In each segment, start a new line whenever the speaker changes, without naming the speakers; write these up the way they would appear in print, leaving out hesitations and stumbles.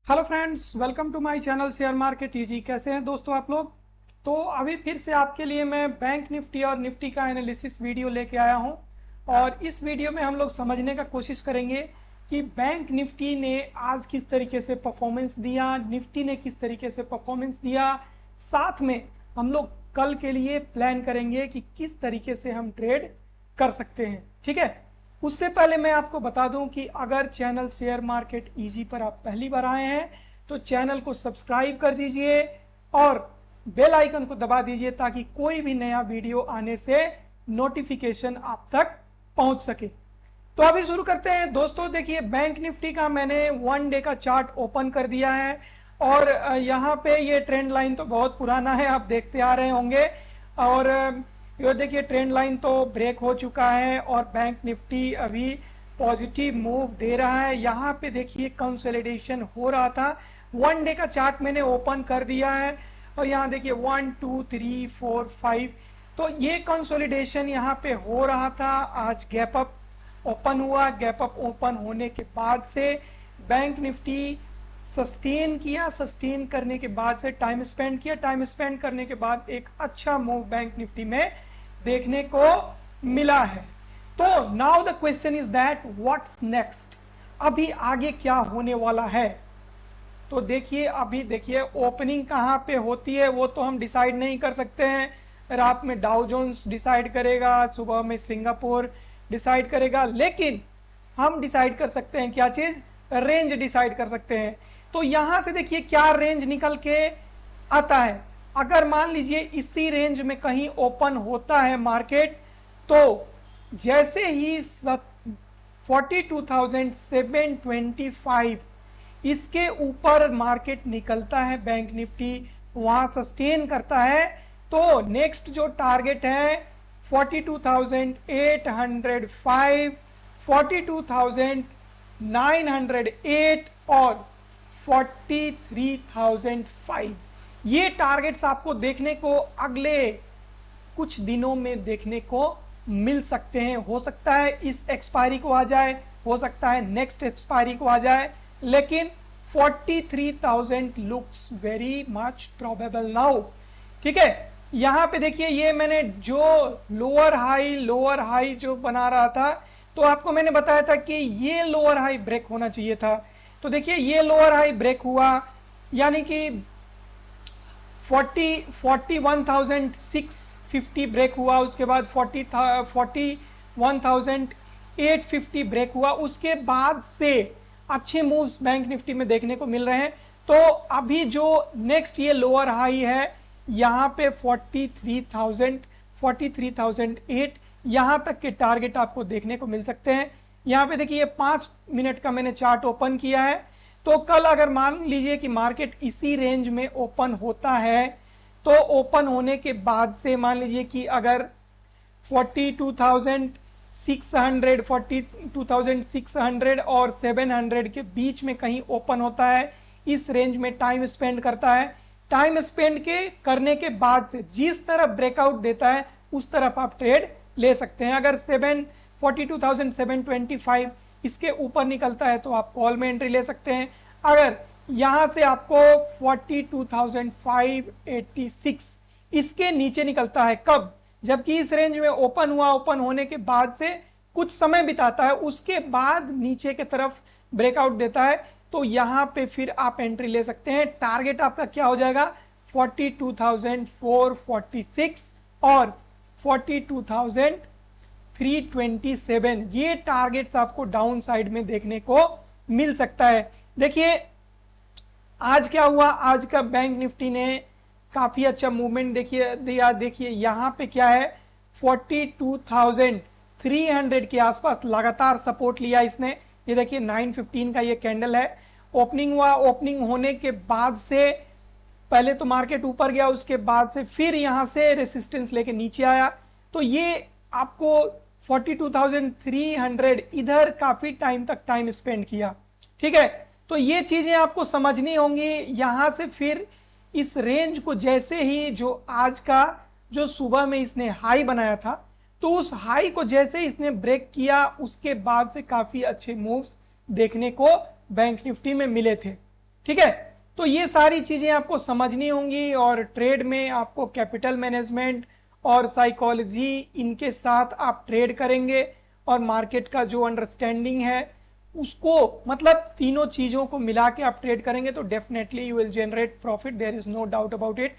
Hello friends, welcome to my channel share market easy. कैसे हैं दोस्तों आप लोग। तो अभी फिर से आपके लिए मैं बैंक निफ्टी और निफ्टी का एनालिसिस वीडियो लेके आया हूं और इस वीडियो में हम लोग समझने का कोशिश करेंगे कि बैंक निफ्टी ने आज किस तरीके से परफॉर्मेंस दिया, निफ्टी ने किस तरीके से परफॉर्मेंस दिया। साथ में हम लोग कल के लिए प्लान करेंगे कि किस तरीके से हम ट्रेड कर सकते हैं। ठीक है, उससे पहले मैं आपको बता दूं कि अगर चैनल शेयर मार्केट इजी पर आप पहली बार आए हैं तो चैनल को सब्सक्राइब कर दीजिए और बेल आइकन को दबा दीजिए ताकि कोई भी नया वीडियो आने से नोटिफिकेशन आप तक पहुंच सके। तो अभी शुरू करते हैं दोस्तों। देखिए, बैंक निफ्टी का मैंने 1 डे का चार्ट ओपन कर दिया है और यहाँ पे ये ट्रेंड लाइन तो बहुत पुराना है, आप देखते आ रहे होंगे। और ये देखिए ट्रेंड लाइन तो ब्रेक हो चुका है और बैंक निफ्टी अभी पॉजिटिव मूव दे रहा है। यहाँ पे देखिए कंसोलिडेशन हो रहा था। 1 डे का चार्ट मैंने ओपन कर दिया है और यहाँ देखिए 1 2 3 4 5, तो ये कंसोलिडेशन यहाँ पे हो रहा था। आज गैप अप ओपन हुआ, गैप अप ओपन होने के बाद से बैंक निफ्टी सस्टेन किया, सस्टेन करने के बाद से टाइम स्पेंड किया, टाइम स्पेंड करने के बाद एक अच्छा मूव बैंक निफ्टी में देखने को मिला है। तो now the question is that what's next, अभी आगे क्या होने वाला है। तो देखिए, अभी देखिए ओपनिंग कहां पे होती है वो तो हम डिसाइड नहीं कर सकते हैं। रात में डाउ जोन्स डिसाइड करेगा, सुबह में सिंगापुर डिसाइड करेगा, लेकिन हम डिसाइड कर सकते हैं क्या चीज, रेंज डिसाइड कर सकते हैं। तो यहां से देखिए क्या रेंज निकल के आता है। अगर मान लीजिए इसी रेंज में कहीं ओपन होता है मार्केट, तो जैसे ही 42,725 इसके ऊपर मार्केट निकलता है, बैंक निफ्टी वहां सस्टेन करता है, तो नेक्स्ट जो टारगेट है 42,805, 42,908 और 43,005, ये टारगेट्स आपको देखने को अगले कुछ दिनों में देखने को मिल सकते हैं। हो सकता है इस एक्सपायरी को आ जाए, हो सकता है नेक्स्ट एक्सपायरी को आ जाए, लेकिन 43,000 looks very much probable now. ठीक है, यहां पे देखिए ये मैंने जो लोअर हाई जो बना रहा था, तो आपको मैंने बताया था कि ये लोअर हाई ब्रेक होना चाहिए था। तो देखिए ये लोअर हाई ब्रेक हुआ, यानी कि 41,650 ब्रेक हुआ, उसके बाद 41,850 ब्रेक हुआ। उसके बाद से अच्छे मूव्स बैंक निफ्टी में देखने को मिल रहे हैं। तो अभी जो नेक्स्ट ये लोअर हाई है यहाँ पे 43,008 यहाँ तक के टारगेट आपको देखने को मिल सकते हैं। यहाँ पे देखिए 5 मिनट का मैंने चार्ट ओपन किया है। तो कल अगर मान लीजिए कि मार्केट इसी रेंज में ओपन होता है, तो ओपन होने के बाद से मान लीजिए कि अगर 42,600 और 700 के बीच में कहीं ओपन होता है, इस रेंज में टाइम स्पेंड करता है, टाइम स्पेंड के करने के बाद से जिस तरफ ब्रेकआउट देता है उस तरफ आप ट्रेड ले सकते हैं। अगर 42,725 इसके ऊपर निकलता है तो आप कॉल में एंट्री ले सकते हैं। अगर यहां से आपको 42,586 इसके नीचे निकलता है, कब, जबकि इस रेंज में ओपन हुआ, ओपन होने के बाद से कुछ समय बिताता है, उसके बाद नीचे की तरफ ब्रेकआउट देता है, तो यहां पे फिर आप एंट्री ले सकते हैं। टारगेट आपका क्या हो जाएगा, 42,446 और 42,327, ये टारगेट्स आपको डाउन साइड में देखने को मिल सकता है। देखिए आज क्या हुआ, आज का बैंक निफ्टी ने काफी अच्छा मूवमेंट देखिए दिया। देखिए यहां पे क्या है, 42,300 के आसपास लगातार सपोर्ट लिया इसने। ये देखिए 915 का ये कैंडल है। ओपनिंग हुआ, ओपनिंग होने के बाद से पहले तो मार्केट ऊपर गया, उसके बाद से फिर यहां से रेसिस्टेंस लेके नीचे आया। तो ये आपको 42,300 इधर काफी टाइम तक टाइम स्पेंड किया। ठीक है, तो ये चीजें आपको समझनी होंगी। यहां से फिर इस रेंज को जैसे ही जो आज का जो सुबह में इसने हाई बनाया था, तो उस हाई को जैसे इसने ब्रेक किया, उसके बाद से काफी अच्छे मूव्स देखने को बैंक निफ्टी में मिले थे। ठीक है। तो ये सारी चीजें आपको समझनी होंगी और ट्रेड में आपको कैपिटल मैनेजमेंट और साइकोलॉजी इनके साथ आप ट्रेड करेंगे और मार्केट का जो अंडरस्टैंडिंग है उसको, मतलब तीनों चीजों को मिला के आप ट्रेड करेंगे तो definitely you will generate profit, there is no doubt about it.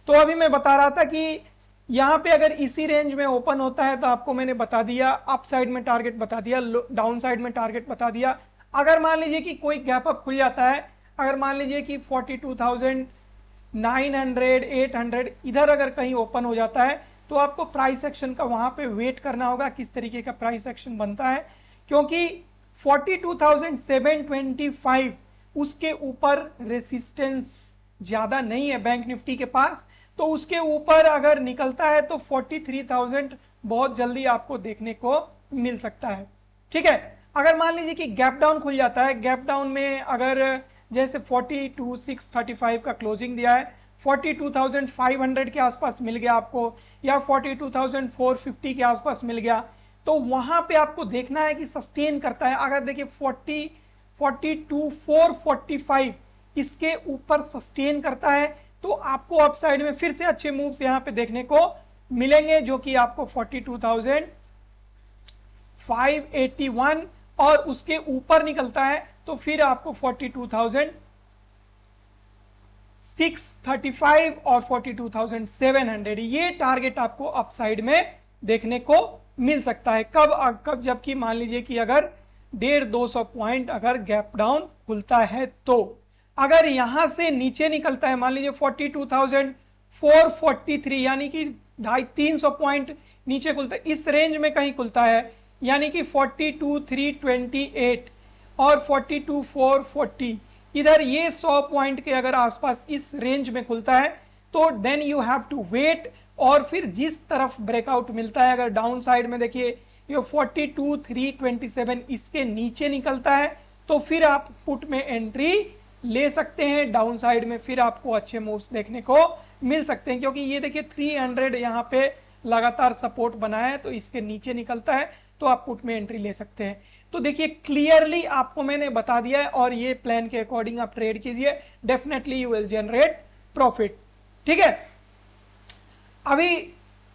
तो अभी मैं बता रहा था कि यहाँ पे अगर इसी रेंज में ओपन होता है तो आपको मैंने बता दिया, अप साइड में टारगेट बता दिया, डाउन साइड में टारगेट बता दिया। अगर मान लीजिए कि कोई गैप अप खुल जाता है, अगर मान लीजिए कि 42,900 800 इधर अगर कहीं ओपन हो जाता है तो आपको प्राइस एक्शन का वहां पे वेट करना होगा किस तरीके का प्राइस एक्शन बनता है, क्योंकि 42,725 उसके ऊपर रेसिस्टेंस ज्यादा नहीं है बैंक निफ्टी के पास। तो उसके ऊपर अगर निकलता है तो 43,000 बहुत जल्दी आपको देखने को मिल सकता है। ठीक है। अगर मान लीजिए कि गैप डाउन खुल जाता है, गैप डाउन में अगर जैसे 42,635 का क्लोजिंग दिया है, 42,500 के आसपास मिल गया आपको या 42,450 के आसपास मिल गया, तो वहां पे आपको देखना है कि सस्टेन करता है। अगर देखिए 42,445 इसके ऊपर सस्टेन करता है तो आपको अपसाइड में फिर से अच्छे मूव्स यहां पे देखने को मिलेंगे, जो कि आपको 42,581 और उसके ऊपर निकलता है तो फिर आपको 42,635 और 42,700 ये टारगेट आपको अपसाइड में देखने को मिल सकता है। कब जबकि मान लीजिए कि अगर 150-200 पॉइंट अगर गैप डाउन खुलता है तो अगर यहां से नीचे निकलता है, मान लीजिए 42,443 यानी कि 250-300 पॉइंट नीचे खुलता है, इस रेंज में कहीं खुलता है यानी कि 42,328 और 42,440 इधर ये 100 पॉइंट के अगर आसपास इस रेंज में खुलता है तो then you have to wait. और फिर जिस तरफ ब्रेकआउट मिलता है, अगर डाउन साइड में देखिए ये 42,327 इसके नीचे निकलता है तो फिर आप पुट में एंट्री ले सकते हैं। डाउन साइड में फिर आपको अच्छे मूव्स देखने को मिल सकते हैं, क्योंकि ये देखिए 300 यहाँ पे लगातार सपोर्ट बनाया है, तो इसके नीचे निकलता है तो आप पुट में एंट्री ले सकते हैं। तो देखिए क्लियरली आपको मैंने बता दिया है और ये प्लान के अकॉर्डिंग आप ट्रेड कीजिए, definitely you will generate profit. ठीक है। अभी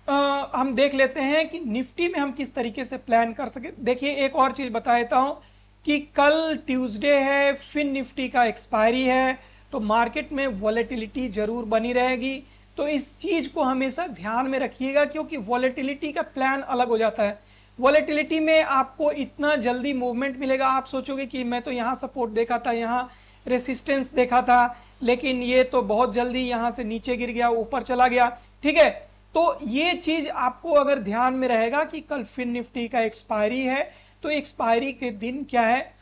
हम देख लेते हैं कि निफ्टी में हम किस तरीके से प्लान कर सके। देखिए एक और चीज बता देता हूं कि कल ट्यूसडे है, फिन निफ्टी का एक्सपायरी है, तो मार्केट में वॉलेटिलिटी जरूर बनी रहेगी। तो इस चीज को हमेशा ध्यान में रखिएगा, क्योंकि वॉलेटिलिटी का प्लान अलग हो जाता है। वॉलेटिलिटी में आपको इतना जल्दी मूवमेंट मिलेगा, आप सोचोगे कि मैं तो यहाँ सपोर्ट देखा था, यहाँ रेसिस्टेंस देखा था, लेकिन ये तो बहुत जल्दी यहाँ से नीचे गिर गया, ऊपर चला गया। ठीक है। तो ये चीज आपको अगर ध्यान में रहेगा कि कल फिन निफ्टी का एक्सपायरी है, तो एक्सपायरी के दिन क्या है,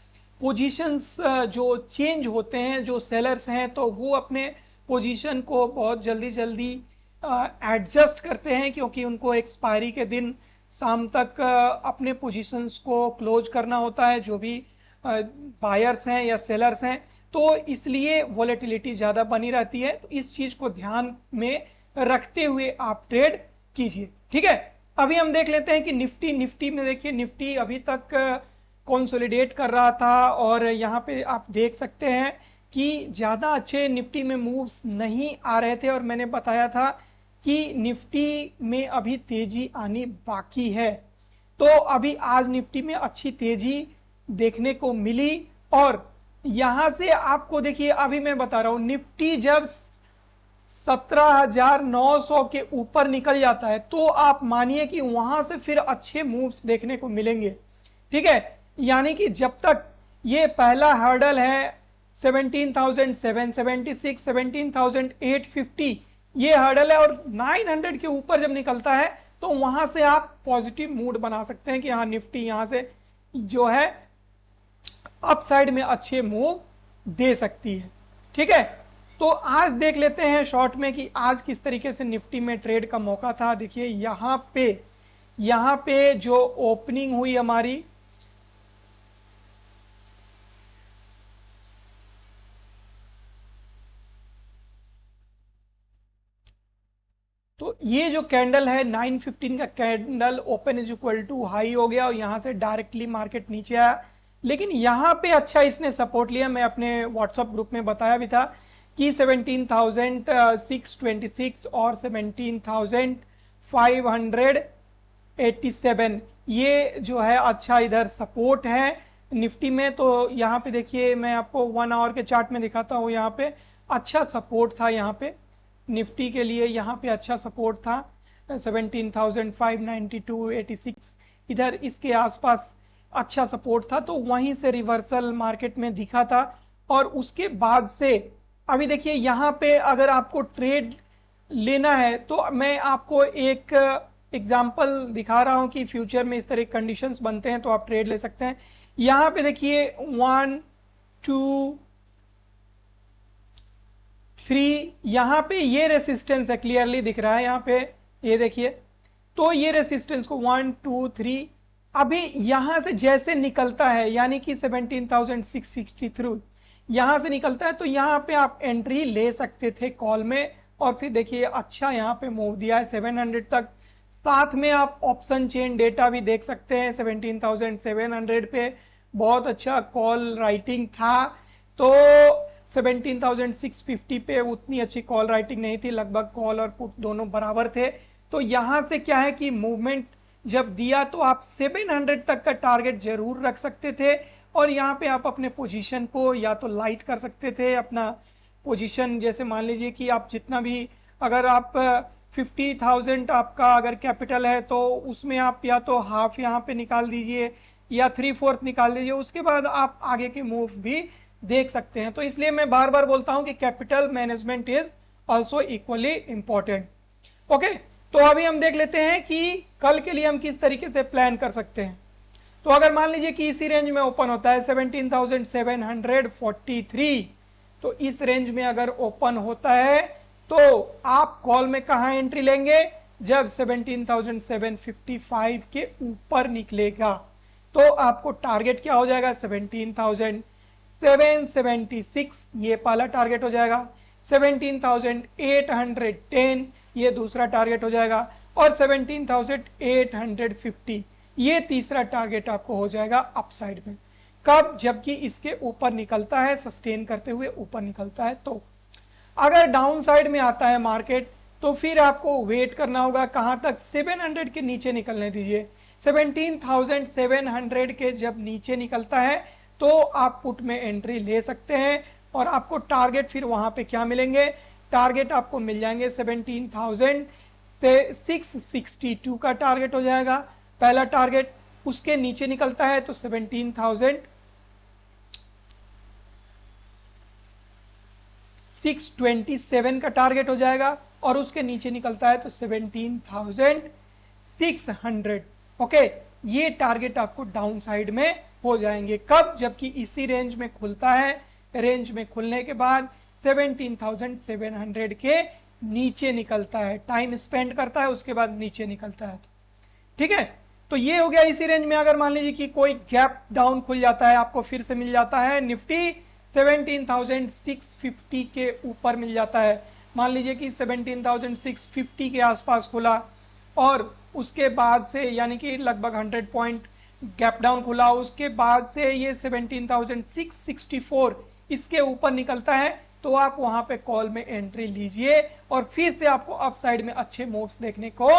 पोजीशंस जो चेंज होते हैं, जो सेलर्स हैं तो वो अपने पोजीशन को बहुत जल्दी जल्दी एडजस्ट करते हैं, क्योंकि उनको एक्सपायरी के दिन शाम तक अपने पोजीशंस को क्लोज करना होता है, जो भी बायर्स हैं या सेलर्स हैं, तो इसलिए वॉलेटिलिटी ज़्यादा बनी रहती है। तो इस चीज़ को ध्यान में रखते हुए आप ट्रेड कीजिए। ठीक है। अभी हम देख लेते हैं कि निफ्टी में देखिए निफ्टी अभी तक कंसोलिडेट कर रहा था और यहाँ पे आप देख सकते हैं कि ज़्यादा अच्छे निफ्टी में मूव्स नहीं आ रहे थे और मैंने बताया था कि निफ्टी में अभी तेजी आनी बाकी है। तो अभी आज निफ्टी में अच्छी तेजी देखने को मिली और यहां से आपको देखिए अभी मैं बता रहा हूं, निफ्टी जब 17,900 के ऊपर निकल जाता है तो आप मानिए कि वहां से फिर अच्छे मूव्स देखने को मिलेंगे। ठीक है। यानी कि जब तक ये पहला हर्डल है 17,776 17,850 ये हर्डल है और 900 के ऊपर जब निकलता है तो वहां से आप पॉजिटिव मूड बना सकते हैं कि हाँ निफ्टी यहां से जो है अपसाइड में अच्छे मूव दे सकती है। ठीक है। तो आज देख लेते हैं शॉर्ट में कि आज किस तरीके से निफ्टी में ट्रेड का मौका था। देखिए यहां पे जो ओपनिंग हुई हमारी, तो ये जो कैंडल है 915 का candle open is equal to high हो गया और यहां से डायरेक्टली मार्केट नीचे आया। लेकिन यहाँ पे अच्छा इसने सपोर्ट लिया। मैं अपने व्हाट्सएप ग्रुप में बताया भी था कि 17,626 और 17,587 ये जो है अच्छा इधर सपोर्ट है निफ्टी में। तो यहाँ पे देखिए, मैं आपको 1 आवर के चार्ट में दिखाता हूँ। यहाँ पे अच्छा सपोर्ट था, यहाँ पे निफ्टी के लिए यहाँ पे अच्छा सपोर्ट था 17,592.86, इधर इसके आसपास अच्छा सपोर्ट था। तो वहीं से रिवर्सल मार्केट में दिखा था। और उसके बाद से अभी देखिए, यहाँ पे अगर आपको ट्रेड लेना है तो मैं आपको एक एग्जांपल दिखा रहा हूं कि फ्यूचर में इस तरह कंडीशंस बनते हैं तो आप ट्रेड ले सकते हैं। यहाँ पे देखिए 1 2 3, यहाँ पे ये रेसिस्टेंस है, क्लियरली दिख रहा है यहाँ पे, ये देखिए। तो ये रेसिस्टेंस को 1 2 3 अभी यहां से जैसे निकलता है, यानी कि 17,663 यहां से निकलता है, तो यहां पे आप एंट्री ले सकते थे कॉल में। और फिर देखिए अच्छा यहां पे मूव दिया है 700 तक। साथ में आप ऑप्शन चेन डेटा भी देख सकते हैं 17,700 पे बहुत अच्छा कॉल राइटिंग था। तो 17,650 पे उतनी अच्छी कॉल राइटिंग नहीं थी, लगभग कॉल और पुट दोनों बराबर थे। तो यहां से क्या है कि मूवमेंट जब दिया तो आप 700 तक का टारगेट जरूर रख सकते थे। और यहाँ पे आप अपने पोजीशन को या तो लाइट कर सकते थे अपना पोजीशन, जैसे मान लीजिए कि आप जितना भी, अगर आप 50,000 आपका अगर कैपिटल है तो उसमें आप या तो हाफ यहाँ पे निकाल दीजिए या 3/4 निकाल दीजिए, उसके बाद आप आगे के मूव भी देख सकते हैं। तो इसलिए मैं बार बार बोलता हूं कि capital management is also equally important. Okay, तो अभी हम देख लेते हैं कि कल के लिए हम किस तरीके से प्लान कर सकते हैं। तो अगर मान लीजिए कि इसी रेंज में ओपन होता है 17,743, तो इस रेंज में अगर ओपन होता है तो आप कॉल में कहां एंट्री लेंगे, जब 17,755 के ऊपर निकलेगा। तो आपको टारगेट क्या हो जाएगा, 17,776 ये पहला टारगेट हो जाएगा, 17,810 ये दूसरा टारगेट हो जाएगा, और 17,850 ये तीसरा टारगेट आपको हो जाएगा अपसाइड में। कब, जबकि इसके ऊपर निकलता है, सस्टेन करते हुए ऊपर निकलता है। तो अगर डाउन साइड में आता है मार्केट तो फिर आपको वेट करना होगा, कहां तक, 700 के नीचे निकलने दीजिए। 17,700 के जब नीचे निकलता है तो आप पुट में एंट्री ले सकते हैं। और आपको टारगेट फिर वहां पे क्या मिलेंगे, टारगेट आपको मिल जाएंगे 17,662 का टारगेट हो जाएगा पहला टारगेट। उसके नीचे निकलता है तो 17,627 का टारगेट हो जाएगा, और उसके नीचे निकलता है तो 17,600। ओके, ये टारगेट आपको डाउन साइड में हो जाएंगे। कब, जबकि इसी रेंज में खुलता है। रेंज में खुलने के बाद 17,700 के नीचे निकलता है, टाइम स्पेंड करता है, उसके बाद नीचे निकलता है। ठीक है, तो ये हो गया इसी रेंज में। अगर मान लीजिए कि कोई गैप डाउन खुल जाता है, आपको फिर से मिल जाता है निफ्टी 17,650 के ऊपर मिल जाता है। मान लीजिए कि 17,650 के आसपास खुला और उसके बाद से, यानी कि लगभग 100 पॉइंट गैप डाउन खुला, उसके बाद से ये 17,664 इसके ऊपर निकलता है, तो आप वहां पे कॉल में एंट्री लीजिए और फिर से आपको अपसाइड में अच्छे मूव्स देखने को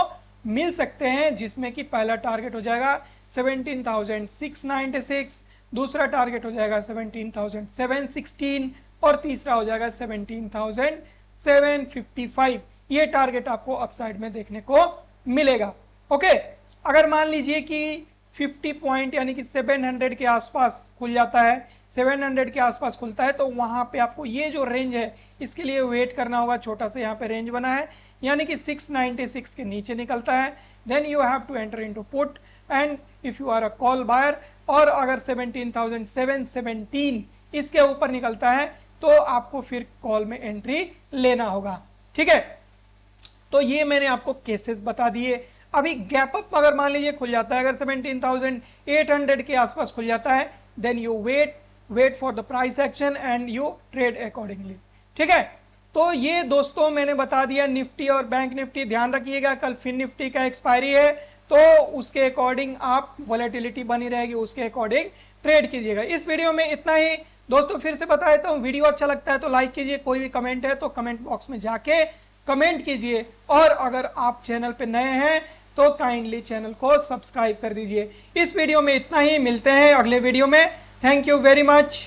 मिल सकते हैं, जिसमें कि पहला टारगेट हो जाएगा 17,696, दूसरा टारगेट हो जाएगा 17,716 और तीसरा हो जाएगा 17,755। ये टारगेट आपको अपसाइड में देखने को मिलेगा। ओके, अगर मान लीजिए कि 50 पॉइंट यानी कि 700 के आसपास खुल जाता है, 700 के आसपास खुलता है, तो वहां पे आपको ये जो रेंज है इसके लिए वेट करना होगा। छोटा सा यहाँ पे रेंज बना है, यानी कि 696 के नीचे निकलता है, then you have to enter into put and if you are a call buyer. और अगर 17,717 इसके ऊपर निकलता है तो आपको फिर कॉल में एंट्री लेना होगा। ठीक है, तो ये मैंने आपको केसेस बता दिए। अभी गैप अप अगर मान लीजिए खुल जाता है, अगर 17,800 के आसपास खुल जाता है, then you wait for the price action and you trade accordingly. ठीक है, तो ये दोस्तों मैंने बता दिया निफ्टी और बैंक निफ्टी। ध्यान रखिएगा, कल फिर निफ्टी का एक्सपायरी है, तो उसके अकॉर्डिंग आप वॉलेटिलिटी बनी रहेगी, उसके अकॉर्डिंग ट्रेड कीजिएगा। इस वीडियो में इतना ही दोस्तों। फिर से बता देता हूँ, वीडियो अच्छा लगता है तो लाइक कीजिए, कोई भी कमेंट है तो कमेंट बॉक्स में जाके कमेंट कीजिए, और अगर आप चैनल पे नए हैं तो काइंडली चैनल को सब्सक्राइब कर दीजिए। इस वीडियो में इतना ही, मिलते हैं अगले वीडियो में। Thank you very much.